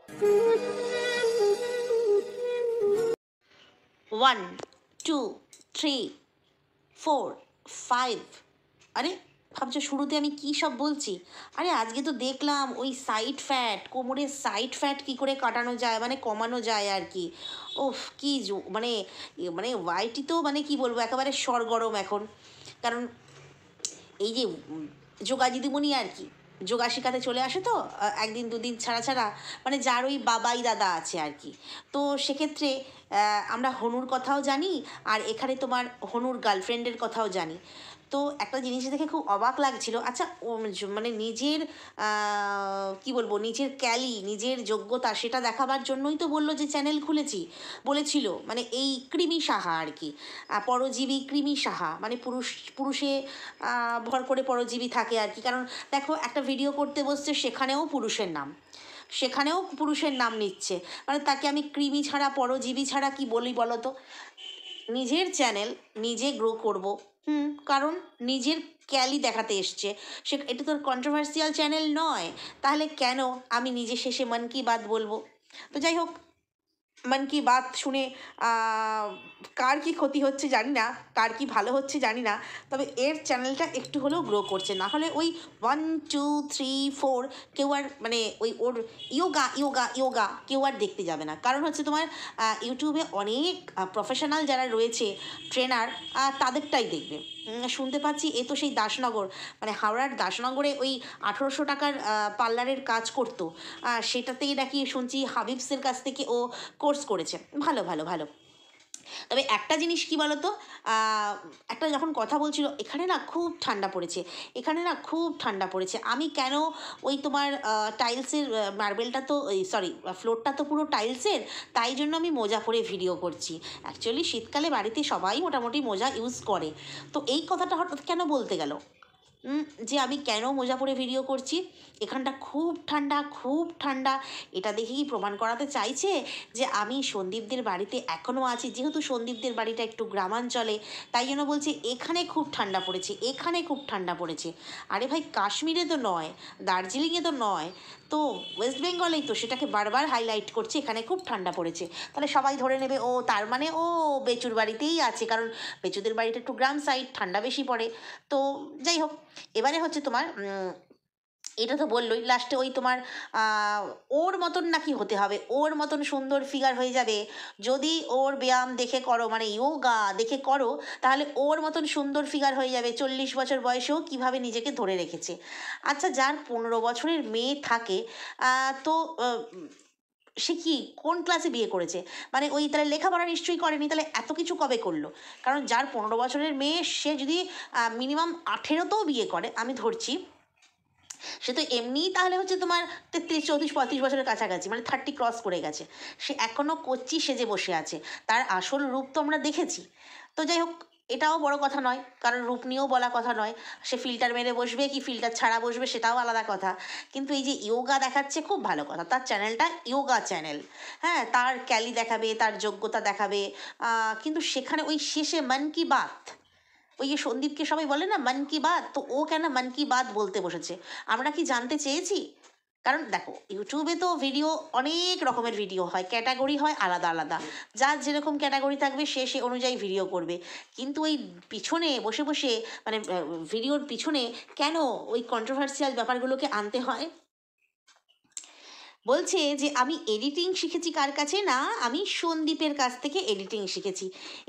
1 2 3 4 5। আরে ভাবছো শুরুতে আমি কী সব বলছি? আরে আজকে তো দেখলাম ওই সাইড ফ্যাট, কোমরের সাইড ফ্যাট কী করে কাটানো যায়, মানে কমানো যায় আর কি। ওফ কি মানে মানে ওয়াইটি তো মানে কি বলবো, একেবারে সরগরম এখন। কারণ এই যে যোগা দিদিমণি আর কি, যোগা শেখাতে চলে আসে তো একদিন দুদিন ছাড়া ছাড়া, মানে যার ওই বাবাই দাদা আছে আর কি। তো সেক্ষেত্রে আমরা হনুর কথাও জানি, আর এখানে তোমার হনুর গার্লফ্রেন্ডের কথাও জানি। তো একটা জিনিস দেখে খুব অবাক লাগছিল। আচ্ছা মানে নিজের কি বলবো, নিজের ক্যালি, নিজের যোগ্যতা সেটা দেখাবার জন্যই তো বললো যে চ্যানেল খুলেছি, বলেছিল। মানে এই কৃমি সাহা আর কি, পরজীবী কৃমি সাহা, মানে পুরুষে ভর করে পরজীবী থাকে আর কি। কারণ দেখো একটা ভিডিও করতে বসছে, সেখানেও পুরুষের নাম, সেখানেও পুরুষের নাম নিচ্ছে। মানে তাকে আমি কৃমি ছাড়া, পরজীবী ছাড়া কি বলি বলো তো? নিজের চ্যানেল নিজে গ্রো করব, কারণ নিজের ক্যালি দেখাতে এসছে সে, এটা তো কন্ট্রোভার্সিয়াল চ্যানেল নয়। তাহলে কেন আমি নিজে শেষে মন কি বাত বলবো? তো যাই হোক, মন কি বাত শুনে কার কি ক্ষতি হচ্ছে জানি না, কার কি ভালো হচ্ছে জানি না, তবে এর চ্যানেলটা একটু হলেও গ্রো করছে। না হলে ওই 1 2 3 4 কেউ আর মানে ওই ওর ইয়োগা ইয়োগা ইয়োগা কেউ আর দেখতে যাবে না। কারণ হচ্ছে তোমার ইউটিউবে অনেক প্রফেশনাল যারা রয়েছে, ট্রেনার, তাদেরটাই দেখবে। শুনতে পাচ্ছি এ তো সেই দাসনগর, মানে হাওড়ার দাসনগরে ওই 1800 টাকার পার্লারের কাজ করতো, সেটাতেই নাকি শুনছি হাবিবসের কাছ থেকে ও কোর্স করেছে। ভালো ভালো ভালো। তবে একটা জিনিস কি বলতো, একটা যখন কথা বলছিল, এখানে না খুব ঠান্ডা পড়েছে, এখানে না খুব ঠান্ডা পড়েছে। আমি কেন ওই তোমার টাইলসের মার্বেলটা তো সরি ফ্লোরটা তো পুরো টাইলসের, তাই জন্য আমি মোজা পরে ভিডিও করছি। অ্যাকচুয়ালি শীতকালে বাড়িতে সবাই মোটামুটি মোজা ইউজ করে। তো এই কথাটা হঠাৎ কেন বলতে গেল যে আমি কেন মোজা পরে ভিডিও করছি? এখানটা খুব ঠান্ডা, খুব ঠান্ডা। এটা দেখেই প্রমাণ করাতে চাইছে যে আমি সন্দীপদের বাড়িতে এখনও আছি। যেহেতু সন্দীপদের বাড়িটা একটু গ্রামাঞ্চলে, তাই জন্য বলছি এখানে খুব ঠান্ডা পড়েছে, এখানে খুব ঠান্ডা পড়েছে। আরে ভাই, কাশ্মীরে তো নয়, দার্জিলিংয়ে তো নয়, তো ওয়েস্ট বেঙ্গলেই তো, সেটাকে বারবার হাইলাইট করছে এখানে খুব ঠান্ডা পড়েছে। তাহলে সবাই ধরে নেবে ও তার মানে ও বেচুর বাড়িতেই আছে, কারণ বেচুদের বাড়িটা একটু গ্রাম সাইড, ঠান্ডা বেশি পড়ে। তো যাই হোক, এবারে হচ্ছে তোমার এটা তো বললোই লাস্টে ওই তোমার ওর মতন নাকি হতে হবে, ওর মতন সুন্দর ফিগার হয়ে যাবে যদি ওর ব্যায়াম দেখে করো, মানে ইয়োগা দেখে করো, তাহলে ওর মতন সুন্দর ফিগার হয়ে যাবে। 40 বছর বয়সেও কিভাবে নিজেকে ধরে রেখেছে। আচ্ছা, যার 15 বছরের মেয়ে থাকে, তো সে কি কোন ক্লাসে বিয়ে করেছে? মানে ওই তাহলে লেখাপড়া নিশ্চয়ই করেনি, তাহলে এত কিছু কবে করলো? কারণ যার 15 বছরের মেয়ে, সে যদি মিনিমাম 18তেও বিয়ে করে, আমি ধরছি, সে তো এমনিই তাহলে হচ্ছে তোমার 33 34 35 বছরের কাছাকাছি, মানে 30 ক্রস করে গেছে। সে এখনও কচি সেজে বসে আছে, তার আসল রূপ তো আমরা দেখেছি। তো যাই হোক, এটাও বড় কথা নয়, কারণ রূপ নিয়েও বলা কথা নয়। সে ফিল্টার মেরে বসবে কি ফিল্টার ছাড়া বসবে, সেটাও আলাদা কথা। কিন্তু এই যে ইয়োগা দেখাচ্ছে, খুব ভালো কথা, তার চ্যানেলটা ইয়োগা চ্যানেল। হ্যাঁ, তার ক্যালি দেখাবে, তার যোগ্যতা দেখাবে, কিন্তু সেখানে ওই শেষে মন কি বাত, ওই যে সন্দীপকে সবাই বলে না মন কি বাত, তো ও কেন মন কি বাত বলতে বসেছে? আমরা কি জানতে চেয়েছি? কারণ দেখো, ইউটিউবে তো ভিডিও, অনেক রকমের ভিডিও হয়, ক্যাটাগরি হয় আলাদা আলাদা, যার যেরকম ক্যাটাগরি থাকবে সে সে অনুযায়ী ভিডিও করবে। কিন্তু ওই পিছনে বসে বসে, মানে ভিডিওর পিছনে কেন ওই কন্ট্রোভার্সিয়াল ব্যাপারগুলোকে আনতে হয়? বলছে যে আমি এডিটিং শিখেছি কার কাছে? না, আমি সন্দীপের কাছ থেকে এডিটিং শিখেছি।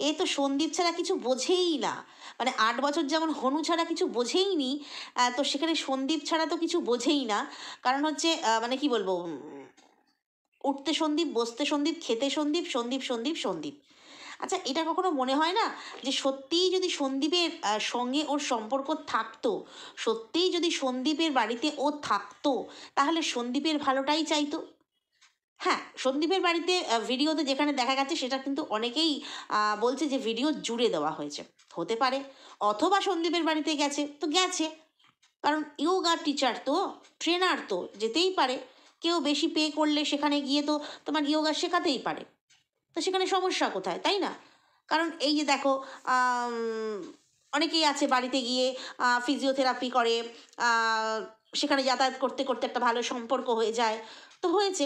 এ তো সন্দীপ ছাড়া কিছু বোঝেই না, মানে 8 বছর যেমন হনু ছাড়া কিছু বোঝেই নি, তো সেখানে সন্দীপ ছাড়া তো কিছু বোঝেই না। কারণ হচ্ছে মানে কি বলবো, উঠতে সন্দীপ, বসতে সন্দীপ, খেতে সন্দীপ, সন্দীপ সন্দীপ সন্দীপ। আচ্ছা, এটা কখনো মনে হয় না যে সত্যিই যদি সন্দীপের সঙ্গে ওর সম্পর্ক থাকতো, সত্যিই যদি সন্দীপের বাড়িতে ও থাকতো, তাহলে সন্দীপের ভালোটাই চাইতো? হ্যাঁ, সন্দীপের বাড়িতে ভিডিওতে যেখানে দেখা গেছে, সেটা কিন্তু অনেকেই বলছে যে ভিডিও জুড়ে দেওয়া হয়েছে, হতে পারে। অথবা সন্দীপের বাড়িতে গেছে তো গেছে, কারণ ইয়োগা টিচার তো, ট্রেনার তো, যেতেই পারে। কেউ বেশি পে করলে সেখানে গিয়ে তো তোমার ইয়োগা শেখাতেই পারে। তো সেখানে সমস্যা কোথায়, তাই না? কারণ এই যে দেখো, আম, অনেকেই আছে বাড়িতে গিয়ে ফিজিওথেরাপি করে, সেখানে যাতায়াত করতে করতে একটা ভালো সম্পর্ক হয়ে যায়, তো হয়েছে।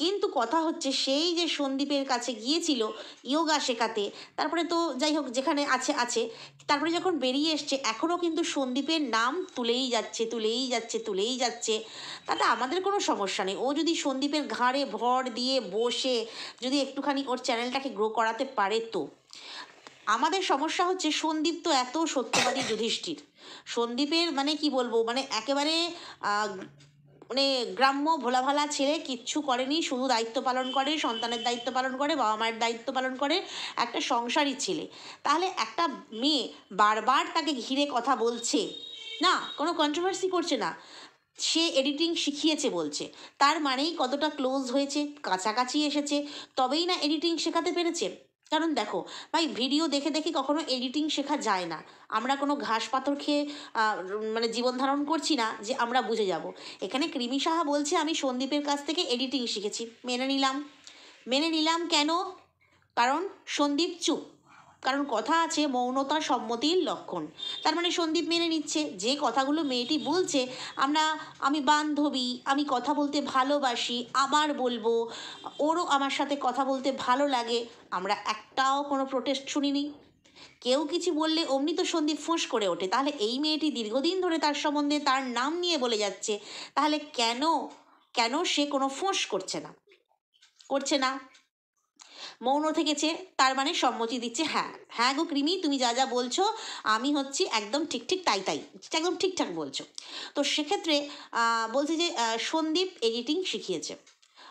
কিন্তু কথা হচ্ছে সেই যে সন্দীপের কাছে গিয়েছিল ইয়োগা শেখাতে, তারপরে তো যাই হোক যেখানে আছে আছে, তারপরে যখন বেরিয়ে এসছে এখনও কিন্তু সন্দীপের নাম তুলেই যাচ্ছে তুলেই যাচ্ছে তুলেই যাচ্ছে। তাতে আমাদের কোনো সমস্যা নেই, ও যদি সন্দীপের ঘাড়ে ভর দিয়ে বসে যদি একটুখানি ওর চ্যানেলটাকে গ্রো করাতে পারে তো। আমাদের সমস্যা হচ্ছে সন্দীপ তো এত সত্যবাদী যুধিষ্ঠির, সন্দীপের মানে কি বলবো, মানে একেবারে মানে গ্রাম্য ভোলা ভালা ছেলে, কিচ্ছু করেনি, শুধু দায়িত্ব পালন করে, সন্তানের দায়িত্ব পালন করে, বাবা মায়ের দায়িত্ব পালন করে, একটা সংসারী ছেলে। তাহলে একটা মেয়ে বারবার তাকে ঘিরে কথা বলছে, না কোনো কন্ট্রোভার্সি করছে না, সে এডিটিং শিখিয়েছে বলছে, তার মানেই কতটা ক্লোজ হয়েছে, কাছাকাছি এসেছে, তবেই না এডিটিং শেখাতে পেরেছে। কারণ দেখো ভাই, ভিডিও দেখে দেখে কখনো এডিটিং শেখা যায় না। আমরা কোনো ঘাস পাথর খেয়ে মানে জীবন ধারণ করছি না যে আমরা বুঝে যাব। এখানে কৃমি সাহা বলছে আমি সন্দীপের কাছ থেকে এডিটিং শিখেছি, মেনে নিলাম। মেনে নিলাম কেন? কারণ সন্দীপ চুপ, কারণ কথা আছে মৌনতা সম্মতির লক্ষণ। তার মানে সন্দীপ মেনে নিচ্ছে যে কথাগুলো মেয়েটি বলছে, আমি বান্ধবী, আমি কথা বলতে ভালোবাসি, আবার বলবো, ওরও আমার সাথে কথা বলতে ভালো লাগে, আমরা একটাও কোনো প্রোটেস্ট শুনিনি। কেউ কিছু বললে অমনি তো সন্দীপ ফোঁস করে ওঠে। তাহলে এই মেয়েটি দীর্ঘদিন ধরে তার সম্বন্ধে তার নাম নিয়ে বলে যাচ্ছে, তাহলে কেন কেন সে কোনো ফোঁস করছে না? করছে না, মৌন থেকেছে, তার মানে সম্মতি দিচ্ছে, হ্যাঁ হ্যাঁ গো কৃমি, তুমি যা যা বলছো আমি হচ্ছি একদম ঠিক ঠিক তাই তাই, একদম ঠিকঠাক বলছো। তো সেক্ষেত্রে বলছে যে সন্দীপ এডিটিং শিখিয়েছে।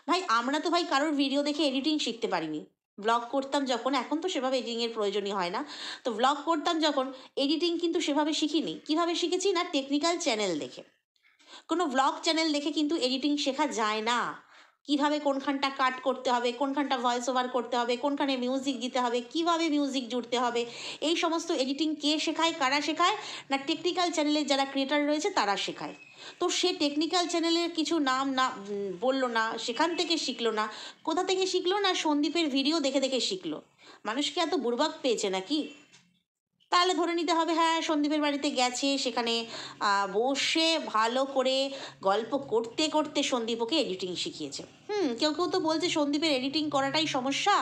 ভাই আমরা তো ভাই কারোর ভিডিও দেখে এডিটিং শিখতে পারিনি। ব্লগ করতাম যখন, এখন তো সেভাবে এডিটিংয়ের প্রয়োজনই হয় না, তো ব্লগ করতাম যখন এডিটিং কিন্তু সেভাবে শিখিনি। কিভাবে শিখেছি না, টেকনিক্যাল চ্যানেল দেখে। কোনো ব্লগ চ্যানেল দেখে কিন্তু এডিটিং শেখা যায় না। কিভাবে কোনখানটা কাট করতে হবে, কোনখানটা ভয়েস ওভার করতে হবে, কোনখানে মিউজিক দিতে হবে, কিভাবে মিউজিক জুড়তে হবে, এই সমস্ত এডিটিং কে শেখায়, কারা শেখায়? না টেকনিক্যাল চ্যানেলের যারা ক্রিয়েটার রয়েছে তারা শেখায়। তো সে টেকনিক্যাল চ্যানেলের কিছু নাম না বললো না, সেখান থেকে শিখলো না। কোথা থেকে শিখলো না, সন্দীপের ভিডিও দেখে দেখে শিখলো। মানুষকে এত বুড়বাক পেয়েছে নাকি? তাহলে ধরে নিতে হবে হ্যাঁ সন্দীপের বাড়িতে গেছে, সেখানে বসে ভালো করে গল্প করতে করতে সন্দীপ ওকে এডিটিং শিখিয়েছে। কেউ কেউ তো বলছে সন্দীপের এডিটিং করাটাই সমস্যা,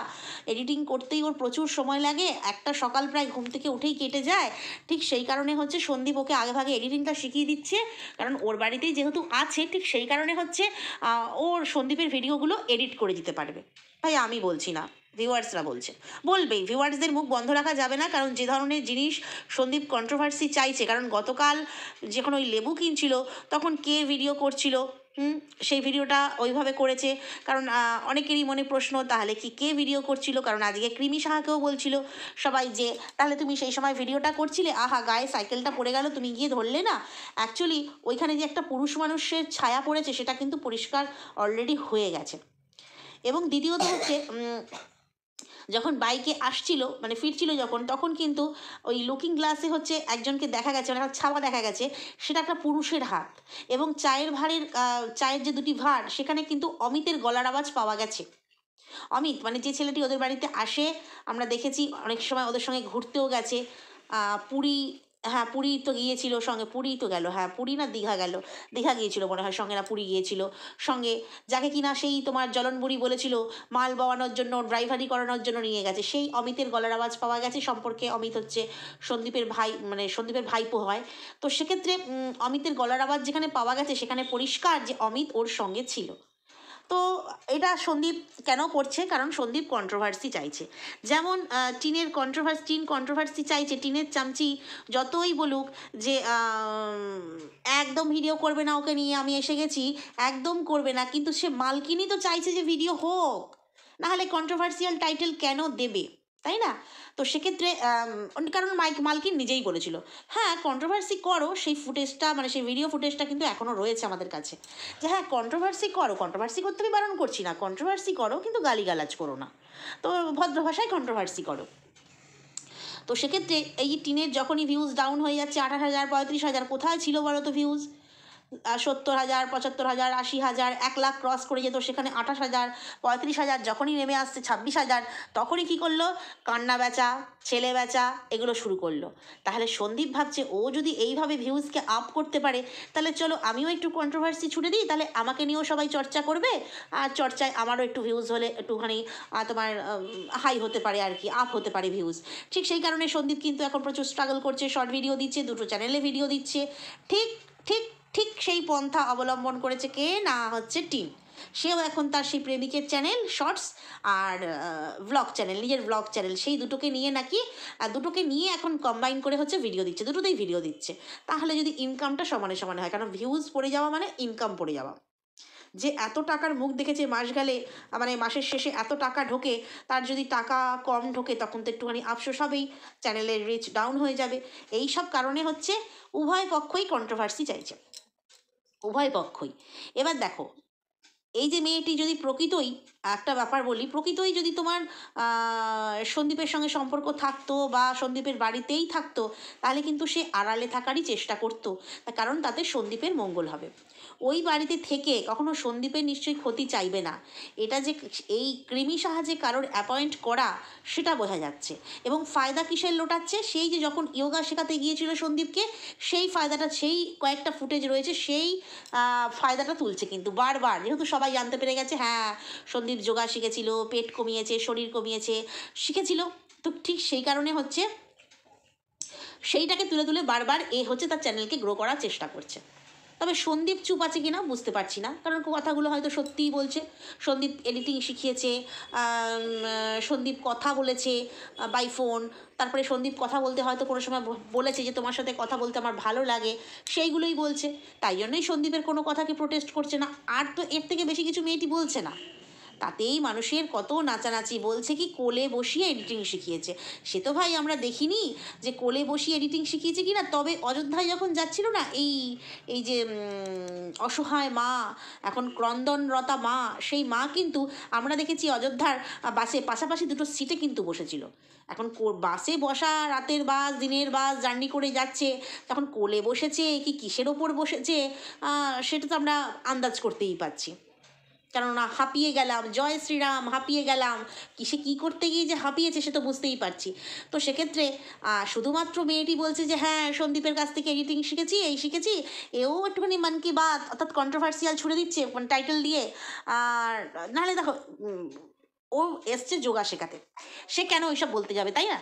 এডিটিং করতেই ওর প্রচুর সময় লাগে, একটা সকাল প্রায় ঘুম থেকে উঠেই কেটে যায়। ঠিক সেই কারণে হচ্ছে সন্দীপ ওকে আগেভাগে এডিটিংটা শিখিয়ে দিচ্ছে, কারণ ওর বাড়িতেই যেহেতু আছে, ঠিক সেই কারণে হচ্ছে ওর সন্দীপের ভিডিওগুলো এডিট করে দিতে পারবে। ভাই আমি বলছি না, ভিউয়ার্সরা বলছে, বলবেই, ভিউয়ার্সদের মুখ বন্ধ রাখা যাবে না। কারণ যে ধরনের জিনিস সন্দীপ কন্ট্রোভার্সি চাইছে, কারণ গতকাল যখন ওই লেবু কিনছিল তখন কে ভিডিও করছিল, সেই ভিডিওটা ওইভাবে করেছে। কারণ অনেকেরই মনে প্রশ্ন, তাহলে কি কে ভিডিও করছিল? কারণ আজকে কৃমি সাহাকেও বলছিল সবাই যে তাহলে তুমি সেই সময় ভিডিওটা করছিলে, আহা গায়ে সাইকেলটা পড়ে গেল তুমি গিয়ে ধরলে না। অ্যাকচুয়ালি ওইখানে যে একটা পুরুষ মানুষের ছায়া পড়েছে সেটা কিন্তু পরিষ্কার অলরেডি হয়ে গেছে। এবং দ্বিতীয়ত হচ্ছে যখন বাইকে আসছিল মানে ফিরছিল যখন, তখন কিন্তু ওই লুকিং গ্লাসে হচ্ছে একজনকে দেখা গেছে, মানে একটা ছাওয়া দেখা গেছে, সেটা একটা পুরুষের হাত। এবং চায়ের ভাঁড়ের চায়ের যে দুটি ভাঁড়, সেখানে কিন্তু অমিতের গলার আওয়াজ পাওয়া গেছে। অমিত মানে যে ছেলেটি ওদের বাড়িতে আসে, আমরা দেখেছি অনেক সময় ওদের সঙ্গে ঘুরতেও গেছে, পুরী, হ্যাঁ পুরী তো গিয়েছিল সঙ্গে, পুরী তো গেল, হ্যাঁ পুরী না দীঘা গেল, দীঘা গিয়েছিল মনে হয় সঙ্গে, না পুরী গিয়েছিল সঙ্গে, যাকে কিনা সেই তোমার জলনবুড়ি বলেছিল মাল বওয়ানোর জন্য, ড্রাইভারি করানোর জন্য নিয়ে গেছে, সেই অমিতের গলার আওয়াজ পাওয়া গেছে। সম্পর্কে অমিত হচ্ছে সন্দীপের ভাই, মানে সন্দীপের ভাইপো হয়। তো সেক্ষেত্রে অমিতের গলার আওয়াজ যেখানে পাওয়া গেছে সেখানে পরিষ্কার যে অমিত ওর সঙ্গে ছিল। তো এটা সন্দীপ কেন করছে? কারণ সন্দীপ কন্ট্রোভার্সি চাইছে। যেমন টিন কন্ট্রোভার্সি চাইছে, টিনের চামচি যতই বলুক যে একদম ভিডিও করবে না ওকে নিয়ে, আমি এসে গেছি, একদম করবে না, কিন্তু সে মালকিনই তো চাইছে যে ভিডিও হোক, নাহলে কন্ট্রোভার্সিয়াল টাইটেল কেন দেবে, তাই না? তো সেক্ষেত্রে কারণ মালকিন নিজেই বলেছিল হ্যাঁ কন্ট্রোভার্সি করো, সেই ফুটেজটা মানে সেই ভিডিও ফুটেজটা কিন্তু এখনও রয়েছে আমাদের কাছে, যে হ্যাঁ কন্ট্রোভার্সি করো, কন্ট্রোভার্সি করতে আমি বারণ করছি না, কন্ট্রোভার্সি করো কিন্তু গালিগালাজ করো না, তো ভদ্র ভাষায় কন্ট্রোভার্সি করো। তো সেক্ষেত্রে এই টিনের যখনই ভিউজ ডাউন হয়ে যাচ্ছে, 28,000 35,000, কোথায় ছিল বলো তো ভিউজ? 70,000, 75,000, 80,000, 1,00,000 ক্রস করে যেত, সেখানে 28,000, 35,000, যখনই নেমে আসছে 26,000, তখনই কী করলো, কান্না বেচা, ছেলে বেচা এগুলো শুরু করলো। তাহলে সন্দীপ ভাবছে ও যদি এইভাবে ভিউজকে আপ করতে পারে, তাহলে চলো আমিও একটু কন্ট্রোভার্সি ছুড়ে দিই, তাহলে আমাকে নিয়েও সবাই চর্চা করবে, আর চর্চায় আমারও একটু ভিউজ হলে একটুখানি তোমার হাই হতে পারে আর কি, আপ হতে পারে ভিউজ। ঠিক সেই কারণে সন্দীপ কিন্তু এখন প্রচুর স্ট্রাগল করছে, শর্ট ভিডিও দিচ্ছে, 2টো চ্যানেলে ভিডিও দিচ্ছে। ঠিক ঠিক ঠিক সেই পন্থা অবলম্বন করেছে কে না, হচ্ছে টিম। সেও এখন তার সেই প্রেমিকের চ্যানেল শর্টস আর ভ্লগ চ্যানেল, নিজের ভ্লগ চ্যানেল, সেই দুটোকে নিয়ে নাকি দুটোকে নিয়ে এখন কম্বাইন করে হচ্ছে ভিডিও দিচ্ছে, দুটোতেই ভিডিও দিচ্ছে। তাহলে যদি ইনকামটা সমানে সমানে হয়, কারণ ভিউজ পড়ে যাওয়া মানে ইনকাম পড়ে যাওয়া। যে এত টাকার মুখ দেখেছে মাস গেলে, মানে মাসের শেষে এত টাকা ঢোকে, তার যদি টাকা কম ঢোকে তখন তো একটুখানি আফসোস হবেই, চ্যানেলের রিচ ডাউন হয়ে যাবে। এই সব কারণে হচ্ছে উভয় পক্ষই কন্ট্রোভার্সি চাইছে, উভয় পক্ষই। এবার দেখো, এই যে মেয়েটি যদি প্রকৃতই, একটা ব্যাপার বলি, প্রকৃতই যদি তোমার সন্দীপের সঙ্গে সম্পর্ক থাকতো বা সন্দীপের বাড়িতেই থাকতো, তাহলে কিন্তু সে আড়ালে থাকারই চেষ্টা করতো, কারণ তাতে সন্দীপের মঙ্গল হবে। ওই বাড়িতে থেকে কখনো সন্দীপের নিশ্চয়ই ক্ষতি চাইবে না। এটা যে এই কৃমি সাহায্যে কারোর অ্যাপয়েন্ট করা, সেটা বোঝা যাচ্ছে। এবং ফায়দা কিসের লোটাচ্ছে, সেই যে যখন ইয়োগা শেখাতে গিয়েছিল সন্দীপকে, সেই ফায়দাটা, সেই কয়েকটা ফুটেজ রয়েছে, সেই ফায়দাটা তুলছে কিন্তু বারবার, যেহেতু সবাই জানতে পেরে গেছে হ্যাঁ সন্দীপ যোগা শিখেছিল, পেট কমিয়েছে, শরীর কমিয়েছে, শিখেছিল। তো ঠিক সেই কারণে হচ্ছে সেইটাকে তুলে তুলে বারবার হচ্ছে তার চ্যানেলকে গ্রো করার চেষ্টা করছে। তবে সন্দীপ চুপ আছে কিনা বুঝতে পারছি না, কারণ কথাগুলো হয়তো সত্যিই বলছে। সন্দীপ এডিটিং শিখিয়েছে, সন্দীপ কথা বলেছে বাই ফোন, তারপরে সন্দীপ কথা বলতে হয়তো কোনো সময় বলেছে যে তোমার সাথে কথা বলতে আমার ভালো লাগে, সেইগুলোই বলছে। তাই জন্যই সন্দীপের কোনো কথাকে প্রোটেস্ট করছে না, আর তো এর থেকে বেশি কিছু মেয়েটি বলছে না। তাতেই মানুষের কত নাচানাচি, বলছে কি কোলে বসিয়ে এডিটিং শিখিয়েছে। সে তো ভাই আমরা দেখিনি যে কোলে বসিয়ে এডিটিং শিখিয়েছে কি না। তবে অযোধ্যায় যখন যাচ্ছিল না, এই যে অসহায় মা, এখন ক্রন্দনরতা মা, সেই মা কিন্তু আমরা দেখেছি অযোধ্যার বাসে পাশাপাশি দুটো সিটে কিন্তু বসেছিল। এখন বাসে বসা, রাতের বাস দিনের বাস জার্নি করে যাচ্ছে, তখন কোলে বসেছে কি কিসের ওপর বসেছে, সেটা তো আমরা আন্দাজ করতেই পারছি। কেননা হাঁপিয়ে গেলাম, জয় শ্রীরাম, হাঁপিয়ে গেলাম, কিসে কী করতে গিয়ে যে হাঁপিয়েছে সে তো বুঝতেই পারছি। তো সেক্ষেত্রে শুধুমাত্র মেয়েটি বলছে যে হ্যাঁ সন্দীপের কাছ থেকে এডিটিং শিখেছি, এই শিখেছি, এও একটুখানি মন কি বাত অর্থাৎ কন্ট্রোভার্সিয়াল ছুড়ে দিচ্ছে মানে টাইটেল দিয়ে। আর নাহলে দেখো, ও এসছে যোগা শেখাতে, সে কেন ওইসব বলতে যাবে, তাই না?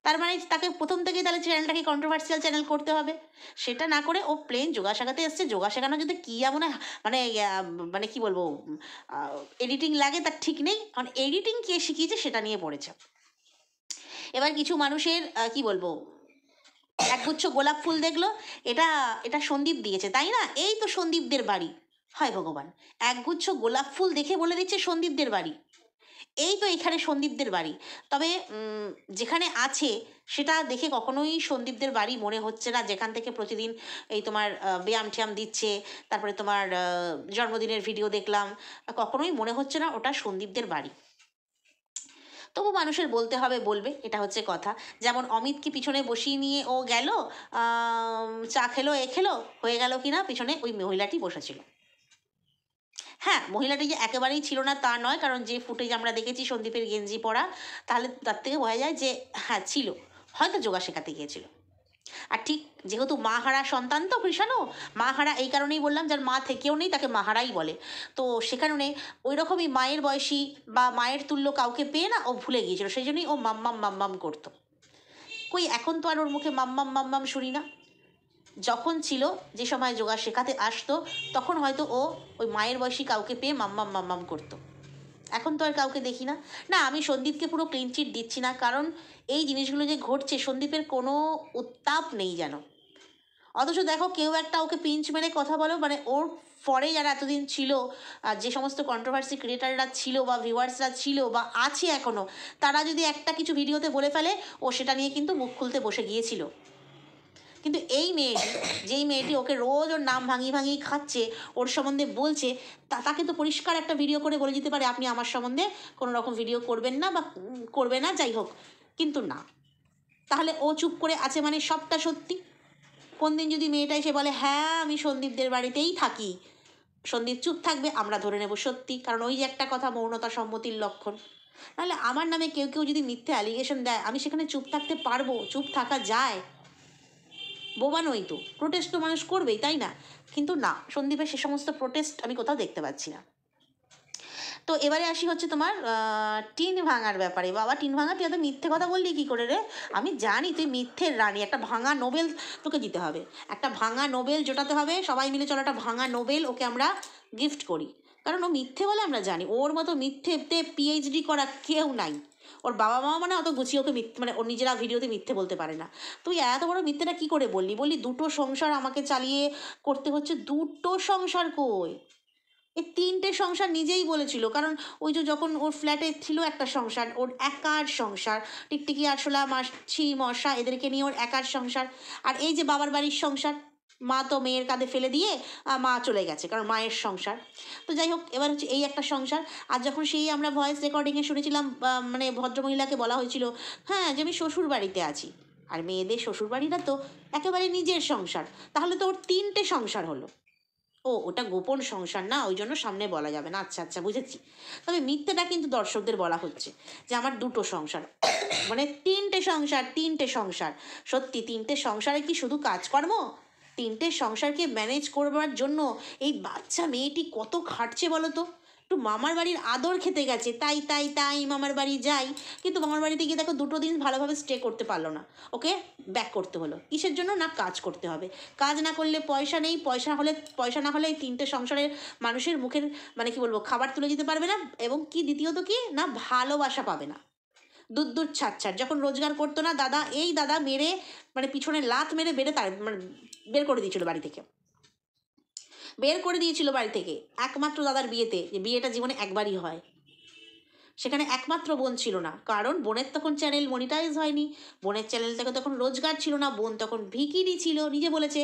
তার মানে তাকে প্রথম থেকেই তাহলে চ্যানেলটাকে কন্ট্রোভার্সিয়াল চ্যানেল করতে হবে। সেটা না করে ও প্লেন যোগা শেখাতে এসছে, যোগা শেখানো যদি কী এমন মানে মানে কী বলবো, এডিটিং লাগে তার ঠিক নেই, কারণ এডিটিং কে শিখিয়েছে সেটা নিয়ে পড়েছে। এবার কিছু মানুষের কি বলবো, একগুচ্ছ গোলাপ ফুল দেখলো, এটা এটা সন্দীপ দিয়েছে, তাই না? এই তো সন্দীপদের বাড়ি, হায় ভগবান, একগুচ্ছ গোলাপ ফুল দেখে বলে দিচ্ছে সন্দীপদের বাড়ি, এই তো এখানে সন্দীপদের বাড়ি। তবে যেখানে আছে সেটা দেখে কখনোই সন্দীপদের বাড়ি মনে হচ্ছে না, যেখান থেকে প্রতিদিন এই তোমার ব্যায়াম ট্যায়াম দিচ্ছে, তারপরে তোমার জন্মদিনের ভিডিও দেখলাম, কখনোই মনে হচ্ছে না ওটা সন্দীপদের বাড়ি। তবু মানুষের বলতে হবে, বলবে, এটা হচ্ছে কথা। যেমন অমিতকে পিছনে বসিয়ে নিয়ে ও গেল, চা খেলো, এ খেলো, হয়ে গেল কিনা পিছনে ওই মহিলাটি বসেছিল। হ্যাঁ, মহিলাটি যে একেবারেই ছিল না তা নয়, কারণ যে ফুটেজ আমরা দেখেছি সন্দীপের গেঞ্জি পরা, তাহলে তার থেকে বোঝা যায় যে হ্যাঁ ছিল, হয়তো যোগা শেখাতে গিয়েছিল। আর ঠিক যেহেতু মা হারা সন্তান তো কৃষাণু, মা হারা এই কারণেই বললাম, যার মা থেকেও নেই তাকে মা হারাই বলে। তো সে কারণে ওই রকমই মায়ের বয়সী বা মায়ের তুল্য কাউকে পেয়ে না ও ভুলে গিয়েছিল, সেই জন্যই ও মাম্মাম মাম্মাম করতো। কই এখন তো আর ওর মুখে মাম্মাম মাম্মাম শুনি না। যখন ছিল, যে সময় যোগা শেখাতে আসতো, তখন হয়তো ও ওই মায়ের বয়সী কাউকে পেয়ে মাম্মাম মাম্মাম করতো। এখন তো আর কাউকে দেখি না। না, আমি সন্দীপকে পুরো ক্লিন চিট দিচ্ছি না, কারণ এই জিনিসগুলো যে ঘটছে সন্দীপের কোনো উত্তাপ নেই যেন। অথচ দেখো কেউ একটা ওকে পিঞ্চ মেরে কথা বলো, মানে ওর পরে যারা এতদিন ছিল, যে সমস্ত কন্ট্রোভার্সি ক্রিয়েটাররা ছিল বা ভিউয়ার্সরা ছিল বা আছে এখনও, তারা যদি একটা কিছু ভিডিওতে বলে ফেলে, ও সেটা নিয়ে কিন্তু মুখ খুলতে বসে গিয়েছিল। কিন্তু এই মেয়েটি, যেই মেয়েটি ওকে রোজ ওর নাম ভাঙিয়ে ভাঙিয়ে খাচ্ছে, ওর সম্বন্ধে বলছে, তাকে তো পরিষ্কার একটা ভিডিও করে বলে দিতে পারে আপনি আমার সম্বন্ধে কোনো রকম ভিডিও করবেন না বা করবে না, যাই হোক। কিন্তু না, তাহলে ও চুপ করে আছে মানে সবটা সত্যি। কোন দিন যদি মেয়েটা এসে বলে হ্যাঁ আমি সন্দীপদের বাড়িতেই থাকি, সন্দীপ চুপ থাকবে, আমরা ধরে নেব সত্যি, কারণ ওই যে একটা কথা, মৌনতা সম্মতির লক্ষণ। নাহলে আমার নামে কেউ কেউ যদি মিথ্যে অ্যালিগেশন দেয়, আমি সেখানে চুপ থাকতে পারবো? চুপ থাকা যায়? বোবা নই তো, প্রোটেস্ট তো মানুষ করবেই, তাই না? কিন্তু না, সন্দীপের সে সমস্ত প্রোটেস্ট আমি কোথাও দেখতে পাচ্ছি না। তো এবারে আসি হচ্ছে তোমার টিন ভাঙার ব্যাপারে। বাবা টিন ভাঙা, তুই এত মিথ্যে কথা বললি কী করে রে? আমি জানি তুই মিথ্যের রানী, একটা ভাঙা নোবেল তোকে দিতে হবে, একটা ভাঙা নোবেল জোটাতে হবে, সবাই মিলে চলো একটা ভাঙা নোবেল ওকে আমরা গিফট করি, কারণ ও মিথ্যে বলে আমরা জানি, ওর মতো মিথ্যেতে পিএইচডি করা কেউ নাই। ওর বাবা মা মানে অত গুছিয়ে ওকে মিথ্যে, মানে ওর নিজেরা ভিডিওতে মিথ্যে বলতে পারে না। তুই এত বড় মিথ্যেটা কী করে বললি? বললি দুটো সংসার আমাকে চালিয়ে করতে হচ্ছে। দুটো সংসার কই? এই তিনটে সংসার নিজেই বলেছিল, কারণ ওই যে যখন ওর ফ্ল্যাটে ছিল একটা সংসার, ওর একার সংসার, টিকটিকি আরশোলা মাছি মশা এদেরকে নিয়ে ওর একার সংসার। আর এই যে বাবার বাড়ির সংসার, মা তো মেয়ের কাঁধে ফেলে দিয়ে মা চলে গেছে, কারণ মায়ের সংসার। তো যাই হোক, এবার হচ্ছে এই একটা সংসার। আর যখন সেই আমরা ভয়েস রেকর্ডিংয়ে শুনেছিলাম, মানে ভদ্রমহিলাকে বলা হয়েছিল হ্যাঁ যে আমি শ্বশুর বাড়িতে আছি, আর মেয়েদের শ্বশুর বাড়িটা তো একেবারে নিজের সংসার, তাহলে তো ওর তিনটে সংসার হলো। ও ওটা গোপন সংসার না, ওই জন্য সামনে বলা যাবে না, আচ্ছা আচ্ছা বুঝেছি। তবে মিথ্যেটা কিন্তু দর্শকদের বলা হচ্ছে যে আমার দুটো সংসার, মানে তিনটে সংসার, তিনটে সংসার। সত্যি তিনটে সংসারে কি শুধু কাজকর্ম? তিনটে সংসারকে ম্যানেজ করবার জন্য এই বাচ্চা মেয়েটি কত খাটছে বলো তো। একটু মামার বাড়ির আদর খেতে গেছে, তাই তাই তাই মামার বাড়ি যাই, কিন্তু মামার বাড়িতে গিয়ে দেখো দুটো দিন ভালোভাবে স্টে করতে পারলো না, ওকে ব্যাক করতে হলো। কিসের জন্য? না কাজ করতে হবে, কাজ না করলে পয়সা নেই, পয়সা না হলে এই তিনটে সংসারের মানুষের মুখের মানে কি বলবো খাবার তুলে দিতে পারবে না, এবং কি দ্বিতীয়ত কি না ভালোবাসা পাবে না। দূর দূর ছাড়, যখন রোজগার করতো না দাদা, এই দাদা মেরে মানে পিছনে লাত মেরে বেড়ে তার মানে বের করে দিয়েছিল বাড়ি থেকে, বের করে দিয়েছিল বাড়ি থেকে একমাত্র দাদার বিয়েতে, যে বিয়েটা জীবনে একবারই হয়। সেখানে একমাত্র বোন ছিল না, কারণ বোনের তখন চ্যানেল মনিটাইজ হয়নি, বোনের চ্যানেল থেকে তখন রোজগার ছিল না, বোন তখন ভিকিরি ছিল, নিজে বলেছে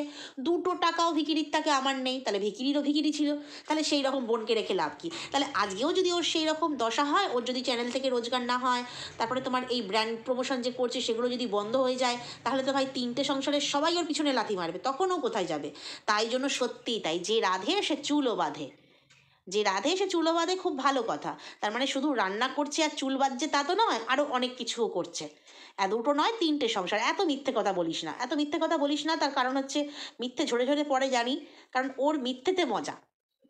দুটো টাকাও ভিকিরির তাকে আমার নেই, তাহলে ভিকিরিরও ভিকিরি ছিল, তাহলে সেই রকম বোনকে রেখে লাভ কি? তাহলে আজকেও যদি ওর সেই রকম দশা হয়, ওর যদি চ্যানেল থেকে রোজগার না হয়, তারপরে তোমার এই ব্র্যান্ড প্রমোশন যে করছে সেগুলো যদি বন্ধ হয়ে যায়, তাহলে তো ভাই তিনটে সংসারের সবাই ওর পিছনে লাথি মারবে, তখন ও কোথায় যাবে? তাই জন্য সত্যি তাই, যে রাধে সে চুলও বাঁধে, যে রাধে সে চুলো বাঁধে, খুব ভালো কথা। তার মানে শুধু রান্না করছে আর চুল বাঁধছে তা তো নয়, আরও অনেক কিছুও করছে। দুটো নয়, তিনটে সংসার। এত মিথ্যে কথা বলিস না, এত মিথ্যে কথা বলিস না, তার কারণ হচ্ছে মিথ্যে ঝরে ঝরে পড়ে জানি, কারণ ওর মিথ্যেতে মজা,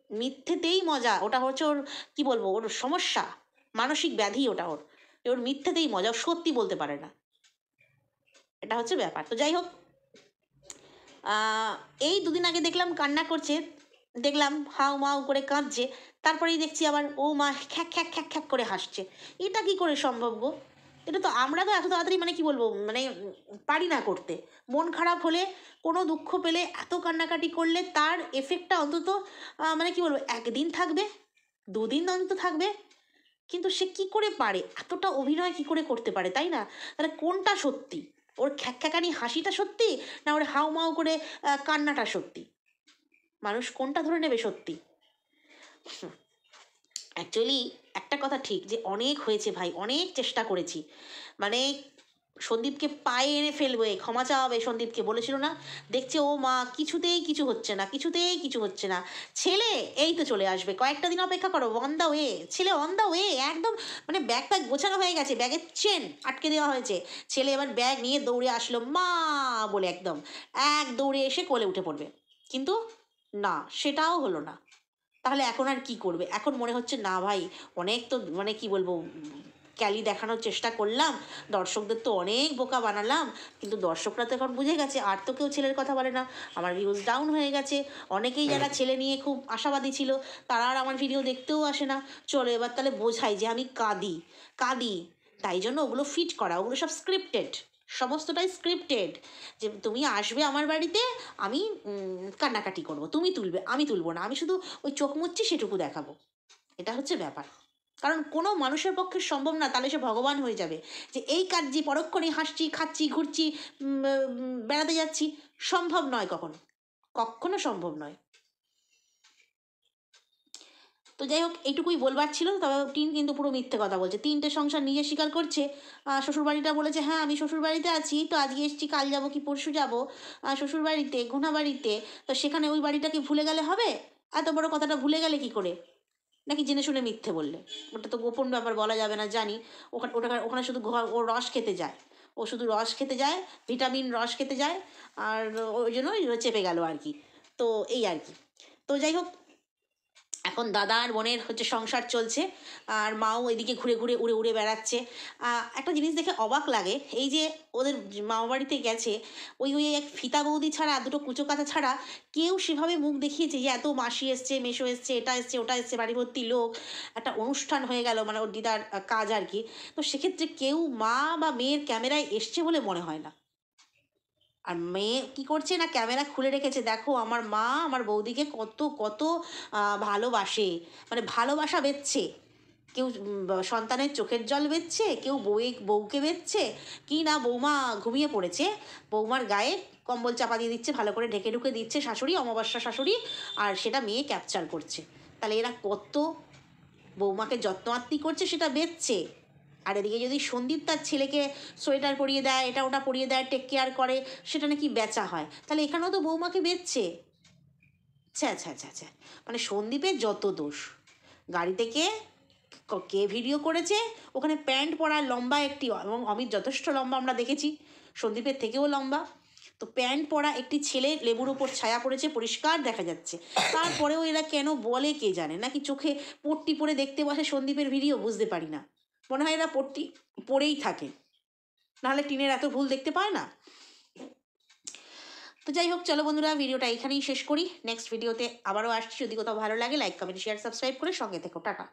মিথ্যেতেই মজা, ওটা হচ্ছে ওর কি বলবো, ওর সমস্যা, মানসিক ব্যাধি ওটা ওর, ওর মিথ্যেতেই মজা, ও সত্যি বলতে পারে না, এটা হচ্ছে ব্যাপার। তো যাই হোক, এই দুদিন আগে দেখলাম কান্না করছে, দেখলাম হাউ মাউ করে কাঁদছে, তারপরেই দেখছি আবার ও মা খ্যাক খ্যাক খ্যাক খ্যাক করে হাসছে। এটা কি করে সম্ভব গো? এটা তো আমরা তো এত তাড়াতাড়ি মানে কি বলবো মানে পারি না করতে। মন খারাপ হলে, কোনো দুঃখ পেলে, এত কান্নাকাটি করলে তার এফেক্টটা অন্তত মানে কি বলবো একদিন থাকবে, দুদিন অন্তত থাকবে, কিন্তু সে কি করে পারে এতটা অভিনয় কি করে করতে পারে, তাই না? তাহলে কোনটা সত্যি? ওর খ্যাকখ্যাকানি হাসিটা সত্যি, না ওর হাউমাউ করে কান্নাটা সত্যি? মানুষ কোনটা ধরে নেবে সত্যি? অ্যাকচুয়ালি একটা কথা ঠিক, যে অনেক হয়েছে ভাই, অনেক চেষ্টা করেছি, মানে সন্দীপকে পায়ে এনে ফেলবে, ক্ষমা চাওয়াবে সন্দীপকে, বলেছিল না, দেখছে ও মা কিছুতেই কিছু হচ্ছে না, কিছুতেই কিছু হচ্ছে না, ছেলে এই তো চলে আসবে, কয়েকটা দিন অপেক্ষা করো, অন দ্য ওয়ে, ছেলে অন দ্য ওয়ে, একদম মানে ব্যাগ প্যাগ গোছানো হয়ে গেছে, ব্যাগের চেন আটকে দেওয়া হয়েছে, ছেলে এবার ব্যাগ নিয়ে দৌড়ে আসলো মা বলে, একদম এক দৌড়ে এসে কোলে উঠে পড়বে, কিন্তু না, সেটাও হলো না। তাহলে এখন আর কি করবে? এখন মনে হচ্ছে না ভাই, অনেক তো মানে কি বলবো ক্যালি দেখানোর চেষ্টা করলাম, দর্শকদের তো অনেক বোকা বানালাম, কিন্তু দর্শকরা তো এখন বুঝে গেছে আর তো কেউ ছেলের কথা বলে না, আমার ভিউজ ডাউন হয়ে গেছে, অনেকেই যারা ছেলে নিয়ে খুব আশাবাদী ছিল তারা আর আমার ভিডিও দেখতেও আসে না। চলো এবার তাহলে বোঝাই যে আমি কাঁদি, কাঁদি, তাই জন্য ওগুলো ফিট করা, ওগুলো সব স্ক্রিপ্টেড, সমস্তটাই স্ক্রিপ্টেড, যে তুমি আসবে আমার বাড়িতে, আমি কান্নাকাটি করবো, তুমি তুলবে, আমি তুলবো না, আমি শুধু ওই চোখ মুচ্ছি সেটুকু দেখাবো, এটা হচ্ছে ব্যাপার। কারণ কোনো মানুষের পক্ষে সম্ভব না, তাহলে সে ভগবান হয়ে যাবে, যে এই কাজই পরক্ষণে হাসছি খাচ্ছি ঘুরছি বেড়াতে যাচ্ছি, সম্ভব নয়, কখনো কখনো সম্ভব নয়। তো যাই হোক, এইটুকুই বলবার ছিল। তবে টিন কিন্তু পুরো মিথ্যে কথা বলছে। 3টে সংসার নিজে স্বীকার করছে। শ্বশুরবাড়িটা বলেছে হ্যাঁ আমি শ্বশুরবাড়িতে আছি, তো আজকে এসেছি, কাল যাব কি পরশু যাব শ্বশুরবাড়িতে, ঘোনাবাড়িতে। তো সেখানে ওই বাড়িটাকে ভুলে গেলে হবে? এত বড় কথাটা ভুলে গেলে কি করে? নাকি জেনে শুনে মিথ্যে বললে? ওটা তো গোপন ব্যাপার, বলা যাবে না জানি। ওখানে শুধু ও রস খেতে যায়। ও শুধু রস খেতে যায়, ভিটামিন রস খেতে যায়। আর ওই জন্য চেপে গেল আর কি। তো এই আর কি। তো যাই হোক, এখন দাদা আর বোনের হচ্ছে সংসার চলছে, আর মাও এদিকে ঘুরে ঘুরে উড়ে উড়ে বেড়াচ্ছে। একটা জিনিস দেখে অবাক লাগে, এই যে ওদের মামা বাড়িতে গেছে, ওই এক ফিতা বৌদি ছাড়া, দুটো কুচো কাচা ছাড়া কেউ সেভাবে মুখ দেখিয়েছে যে এত মাসি এসছে, মেসো এসছে, এটা এসছে, ওটা এসছে, বাড়ি ভর্তি লোক, একটা অনুষ্ঠান হয়ে গেল, মানে ওর দিদার কাজ আর কি। তো সেক্ষেত্রে কেউ মা বা মেয়ের ক্যামেরায় এসছে বলে মনে হয় না। আর মেয়ে কি করছে না, ক্যামেরা খুলে রেখেছে, দেখো আমার মা আমার বৌদিকে কত কত ভালোবাসে, মানে ভালোবাসা বেচছে। কেউ সন্তানের চোখের জল বেচছে, কেউ বউকে বেচছে, কি না বৌমা ঘুমিয়ে পড়েছে, বৌমার গায়ে কম্বল চাপা দিয়ে দিচ্ছে, ভালো করে ঢেকে ঢুকে দিচ্ছে শাশুড়ি, অমাবস্যা শাশুড়ি, আর সেটা মেয়ে ক্যাপচার করছে। তাহলে এরা কত বৌমাকে যত্ন আত্তি করছে, সেটা বেচছে। আর এদিকে যদি সন্দীপ তার ছেলেকে সোয়েটার পরিয়ে দেয়, এটা ওটা পরিয়ে দেয়, টেক কেয়ার করে, সেটা নাকি বেচা হয়, তাহলে এখানেও তো বৌমাকে বেচছে। ছ্যা ছ্যা ছ্যা ছ্যা, মানে সন্দীপের যত দোষ। গাড়ি থেকে কে ভিডিও করেছে, ওখানে প্যান্ট পরা লম্বা একটি, এবং অমিত যথেষ্ট লম্বা আমরা দেখেছি, সন্দীপের থেকেও লম্বা। তো প্যান্ট পরা একটি ছেলে লেবুর ওপর ছায়া পড়েছে, পরিষ্কার দেখা যাচ্ছে। তারপরেও এরা কেন বলে কে জানে, নাকি চোখে পট্টি পরে দেখতে বসে সন্দীপের ভিডিও, বুঝতে পারি না। মনে হয় এরা পট্টি পরেই থাকে, নাহলে টিনের এত ভুল দেখতে পায় না। তো যাই হোক, চলো বন্ধুরা, ভিডিওটা এখানেই শেষ করি। নেক্সট ভিডিওতে আবারও আসছি। যদি কোথাও ভালো লাগে লাইক কমেন্ট শেয়ার সাবস্ক্রাইব করে সঙ্গে থেকো। টাটা।